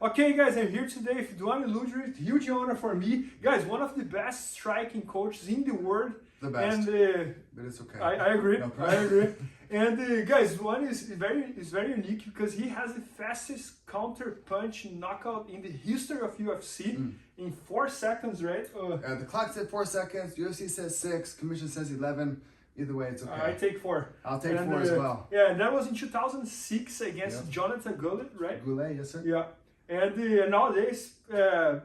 Okay, guys, I'm here today with Duane and Ludwig. Huge honor for me. Guys, one of the best striking coaches in the world. The best. And, but it's okay. I agree. No I agree. And guys, Duane is very unique because he has the fastest counter punch knockout in the history of UFC in 4 seconds, right? The clock said 4 seconds. UFC says 6. Commission says 11. Either way, it's okay. I take 4. I'll take 4 as well. Yeah, and that was in 2006 against Jonathan Goulet, right? Goulet, yes sir. Yeah. And nowadays,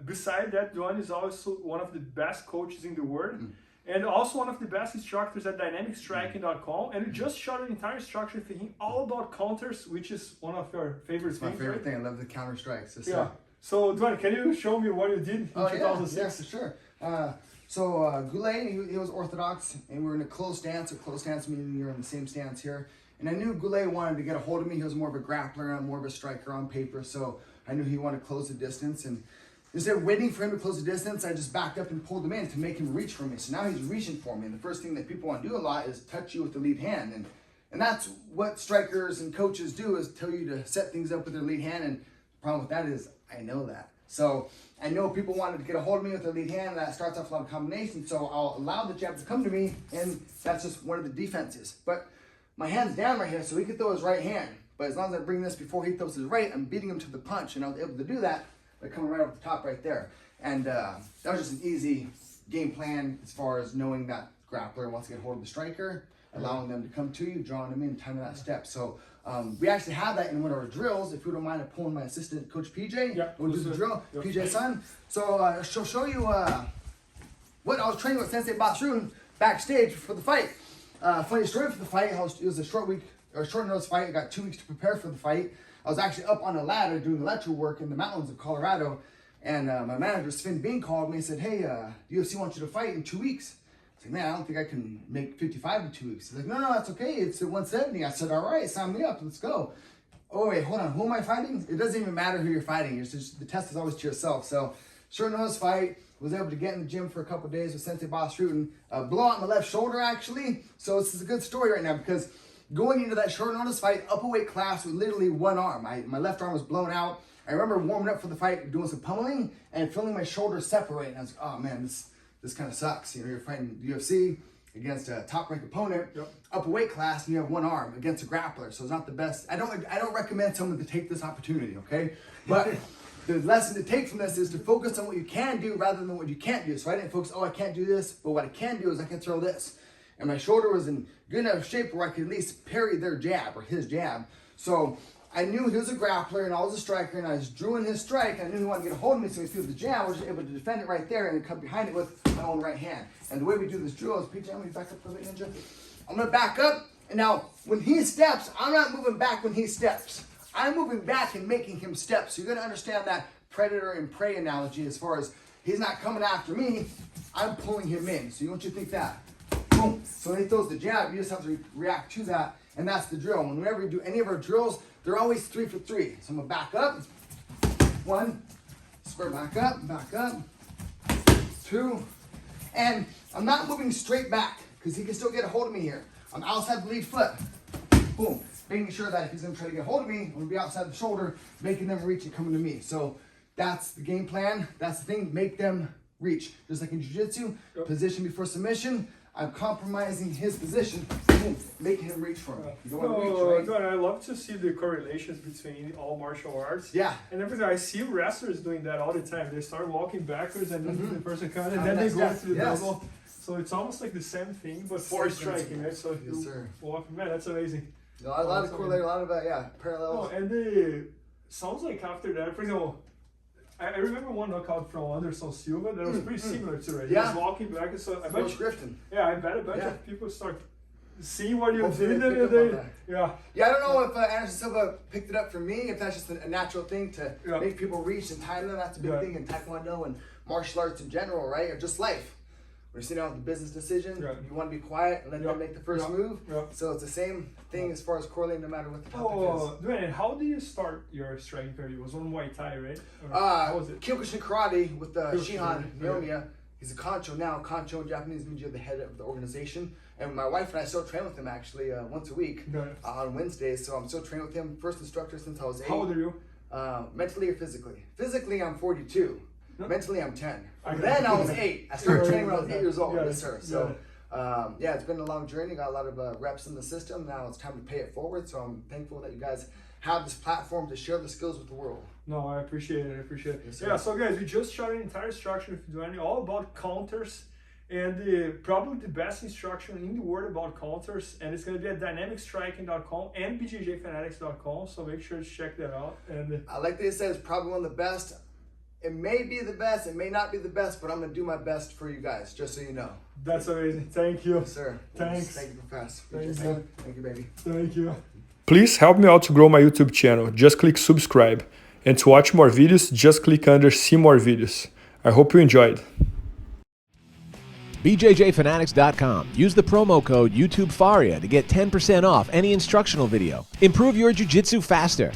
beside that, Duane is also one of the best coaches in the world. And also one of the best instructors at dynamicstriking.com. And we just shot an entire instruction for him all about counters, which is one of your favorite things. My favorite thing. I love the counter strikes. Yes, yeah. So, Duane, can you show me what you did in 2006? Yeah, for sure. Goulet, he was orthodox, and we were in a closed stance. A closed stance meaning you're in the same stance here. And I knew Goulet wanted to get a hold of me. He was more of a grappler, I'm more of a striker on paper. So I knew he wanted to close the distance. And instead of waiting for him to close the distance, I just backed up and pulled him in to make him reach for me. So now he's reaching for me. And the first thing that people want to do a lot is touch you with the lead hand. And that's what strikers and coaches do, is tell you to set things up with their lead hand. And the problem with that is I know that. So I know people wanted to get a hold of me with their lead hand. That starts off a lot of combinations. So I'll allow the jab to come to me, and that's just one of the defenses. But my hand's down right here, so he could throw his right hand. But as long as I bring this before he throws his right, I'm beating him to the punch. And I was able to do that by coming right off the top right there. And that was just an easy game plan as far as knowing that grappler wants to get hold of the striker, allowing them to come to you, drawing them in, timing that step. So we actually have that in one of our drills. If you don't mind, I'm pulling my assistant, Coach PJ. Yeah, we'll do the drill. Yep. PJ Son. So she'll show you what I was training with Sensei Basrun backstage for the fight. Funny story for the fight. It was a short notice fight. I got 2 weeks to prepare for the fight. I was actually up on a ladder doing electrical work in the mountains of Colorado. And my manager, Sven Bean, called me and said, hey, the UFC wants you to fight in 2 weeks. I said, man, I don't think I can make 55 in 2 weeks. He's like, no, that's okay. It's at 170. I said, all right, sign me up. Let's go. Oh, wait, hold on. Who am I fighting? It doesn't even matter who you're fighting. It's just, the test is always to yourself. So short notice fight. Was able to get in the gym for a couple of days with Sensei Basrun. Blow out my left shoulder, actually. So this is a good story right now, because going into that short notice fight, upper weight class with literally one arm. My left arm was blown out. I remember warming up for the fight, doing some pummeling, and feeling my shoulders separate. And I was like, oh man, this kind of sucks. You know, you're fighting the UFC against a top-ranked opponent, upper weight class, and you have one arm against a grappler. So it's not the best. I don't recommend someone to take this opportunity, okay? But the lesson to take from this is to focus on what you can do rather than what you can't do. So I didn't focus, oh, I can't do this, but what I can do is I can throw this. And my shoulder was in good enough shape where I could at least parry their jab or his jab. So I knew he was a grappler and I was a striker, and I just drew in his strike. I knew he wanted to get a hold of me, so he threw the jab. I was able to defend it right there and come behind it with my own right hand. And the way we do this drill is, PJ, I'm going to back up for a bit, Ninja. I'm going to back up, and now when he steps, I'm not moving back when he steps. I'm moving back and making him step. So you're going to understand that predator and prey analogy as far as he's not coming after me, I'm pulling him in. So you want you to think that. Boom. So when he throws the jab, you just have to react to that, and that's the drill. And whenever we do any of our drills, they're always 3 for 3. So I'm gonna back up, 1, square back up, 2, and I'm not moving straight back because he can still get a hold of me here. I'm outside the lead foot, boom, making sure that if he's gonna try to get a hold of me, I'm gonna be outside the shoulder, making them reach and coming to me. So that's the game plan. That's the thing, make them reach. Just like in Jiu-Jitsu, position before submission, I'm compromising his position, boom, making him reach for me. You don't want to reach, right? I love to see the correlations between all martial arts. Yeah. And everything. I see wrestlers doing that all the time. They start walking backwards and then the person comes, and then they go to the double. So it's almost like the same thing, but for striking, right? So yes, sir. Walk, man, that's amazing. A lot of correlate, a lot of parallels. Oh, and sounds like after that, for example, I remember one knockout from Anderson Silva that was pretty similar to it. He was walking back, and so I bet I bet a bunch of people start seeing what you did, and they, I don't know if Anderson Silva picked it up from me, if that's just a natural thing to make people reach and time them. That's a big thing in Taekwondo and martial arts in general, right? Or just life. When you're sitting down with the business decision, you want to be quiet and let them make the first move. So it's the same thing as far as correlating, no matter what the topic is. Duane, how did you start your striking career? It was on Muay Thai, right? How was it? Kyokushin Karate with Shihan Naomiya. He's a Kancho now. Kancho in Japanese means you're the head of the organization. And my wife and I still train with him actually once a week on Wednesdays. So I'm still training with him. First instructor since I was 8. How old are you? Mentally or physically? Physically, I'm 42. No. Mentally, I'm 10. Then I was 8. I started training when I was 8 years old. Yeah, Yes, sir. So, yeah, it's been a long journey. Got a lot of reps in the system. Now it's time to pay it forward. So I'm thankful that you guys have this platform to share the skills with the world. No, I appreciate it. I appreciate it. Yes, sir. Yeah, so guys, we just shot an entire instruction with Duane, all about counters, and probably the best instruction in the world about counters. And it's going to be at dynamicstriking.com and bjjfanatics.com. So make sure to check that out. And I like that it says probably one of the best. It may be the best, it may not be the best, but I'm going to do my best for you guys, just so you know. that's amazing. Thank you. Yes, sir. Thanks. Thank you, Professor. Thank you. Thank you, baby. Thank you. Please help me out to grow my YouTube channel. Just click subscribe. And to watch more videos, just click under see more videos. I hope you enjoyed. BJJFanatics.com. Use the promo code YouTubeFaria to get 10% off any instructional video. Improve your jiu-jitsu faster.